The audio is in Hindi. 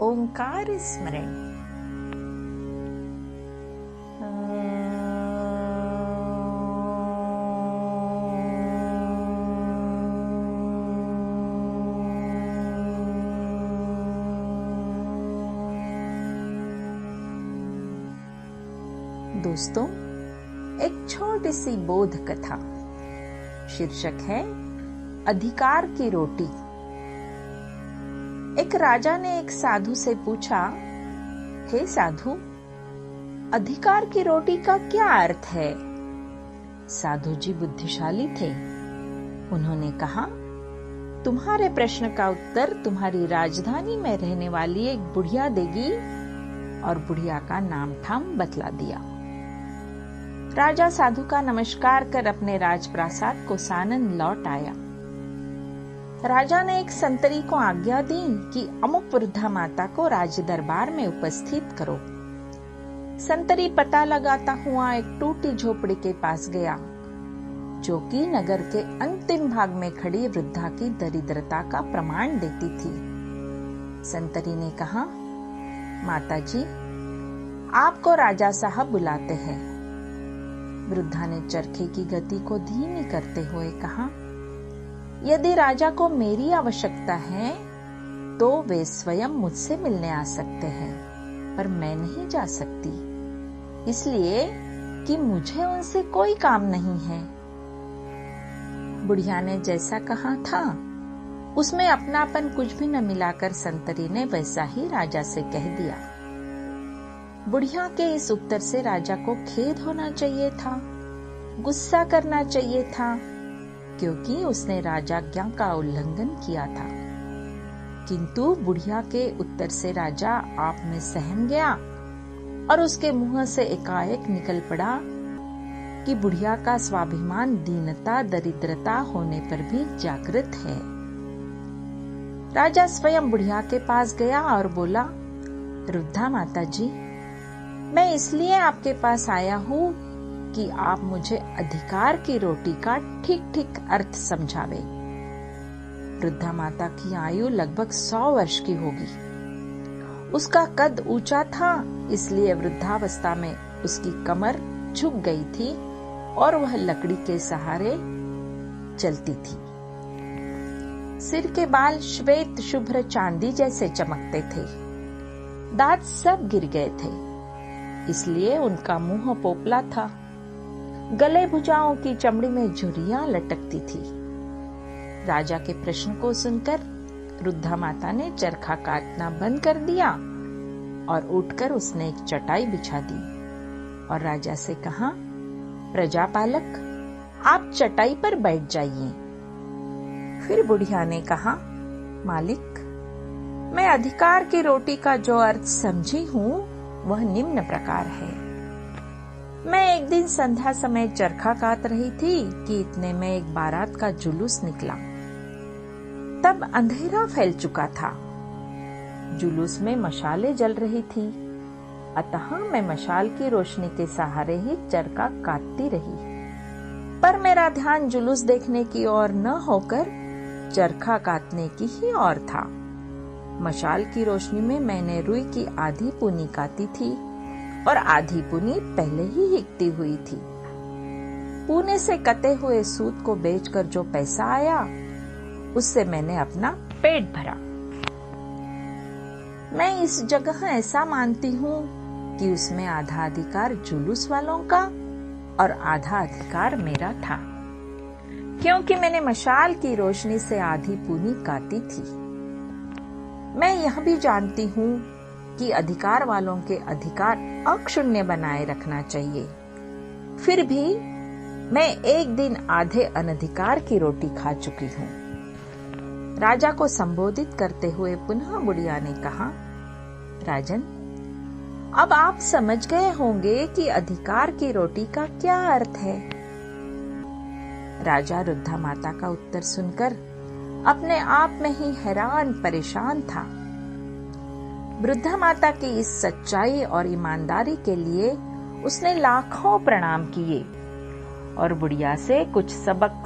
ओंकार स्मरण। दोस्तों, एक छोटी सी बोध कथा। शीर्षक है अधिकार की रोटी। एक राजा ने एक साधु से पूछा, हे साधु, अधिकार की रोटी का क्या अर्थ है? साधु जी बुद्धिशाली थे। उन्होंने कहा, तुम्हारे प्रश्न का उत्तर तुम्हारी राजधानी में रहने वाली एक बुढ़िया देगी। और बुढ़िया का नाम ठाम बतला दिया। राजा साधु का नमस्कार कर अपने राजप्रासाद को सानंद लौट आया। राजा ने एक संतरी को आज्ञा दी कि अमुक वृद्धा माता को राज दरबार में उपस्थित करो। संतरी पता लगाता हुआ एक टूटी झोपड़ी के पास गया, जो कि नगर के अंतिम भाग में खड़ी वृद्धा की दरिद्रता का प्रमाण देती थी। संतरी ने कहा, माता जी, आपको राजा साहब बुलाते हैं। वृद्धा ने चरखे की गति को धीमी करते हुए कहा, यदि राजा को मेरी आवश्यकता है तो वे स्वयं मुझसे मिलने आ सकते हैं, पर मैं नहीं जा सकती, इसलिए कि मुझे उनसे कोई काम नहीं है। बुढ़िया ने जैसा कहा था उसमें अपनापन कुछ भी न मिलाकर संतरी ने वैसा ही राजा से कह दिया। बुढ़िया के इस उत्तर से राजा को खेद होना चाहिए था, गुस्सा करना चाहिए था, क्योंकि उसने राजाज्ञा का उल्लंघन किया था। किंतु बुढ़िया के उत्तर से राजा आप में सहम गया और उसके मुंह से एकाएक निकल पड़ा कि बुढ़िया का स्वाभिमान दीनता दरिद्रता होने पर भी जागृत है। राजा स्वयं बुढ़िया के पास गया और बोला, वृद्धा माता जी, मैं इसलिए आपके पास आया हूँ कि आप मुझे अधिकार की रोटी का ठीक ठीक अर्थ समझावे। वृद्धा माता की आयु लगभग 100 वर्ष की होगी। उसका कद ऊंचा था, इसलिए वृद्धावस्था में उसकी कमर झुक गई थी और वह लकड़ी के सहारे चलती थी। सिर के बाल श्वेत शुभ्र चांदी जैसे चमकते थे। दांत सब गिर गए थे, इसलिए उनका मुंह पोपला था। गले भुजाओं की चमड़ी में झुर्रियां लटकती थी। राजा के प्रश्न को सुनकर वृद्धा माता ने चरखा काटना बंद कर दिया और उठकर उसने एक चटाई बिछा दी और राजा से कहा, प्रजापालक, आप चटाई पर बैठ जाइए। फिर बुढ़िया ने कहा, मालिक, मैं अधिकार की रोटी का जो अर्थ समझी हूँ वह निम्न प्रकार है। मैं एक दिन संध्या समय चरखा काट रही थी कि इतने में एक बारात का जुलूस निकला। तब अंधेरा फैल चुका था। जुलूस में मशालें जल रही थी, अतः मैं मशाल की रोशनी के सहारे ही चरखा काटती रही, पर मेरा ध्यान जुलूस देखने की ओर न होकर चरखा काटने की ही ओर था। मशाल की रोशनी में मैंने रुई की आधी पूनी काटी थी और आधी पूनी पहले ही हिकती हुई थी। पूने से कटे हुए सूत को बेचकर जो पैसा आया, उससे मैंने अपना पेट भरा। मैं इस जगह ऐसा मानती हूँ कि उसमें आधा अधिकार जुलूस वालों का और आधा अधिकार मेरा था, क्योंकि मैंने मशाल की रोशनी से आधी पूनी काटी थी। मैं यह भी जानती हूँ कि अधिकार वालों के अधिकार अक्षुण्य बनाए रखना चाहिए। फिर भी मैं एक दिन आधे अनधिकार की रोटी खा चुकी हूँ। राजा को संबोधित करते हुए पुनः बुढ़िया ने कहा, राजन, अब आप समझ गए होंगे कि अधिकार की रोटी का क्या अर्थ है। राजा वृद्धा माता का उत्तर सुनकर अपने आप में ही हैरान परेशान था। वृद्धा माता की इस सच्चाई और ईमानदारी के लिए उसने लाखों प्रणाम किए और बुढ़िया से कुछ सबक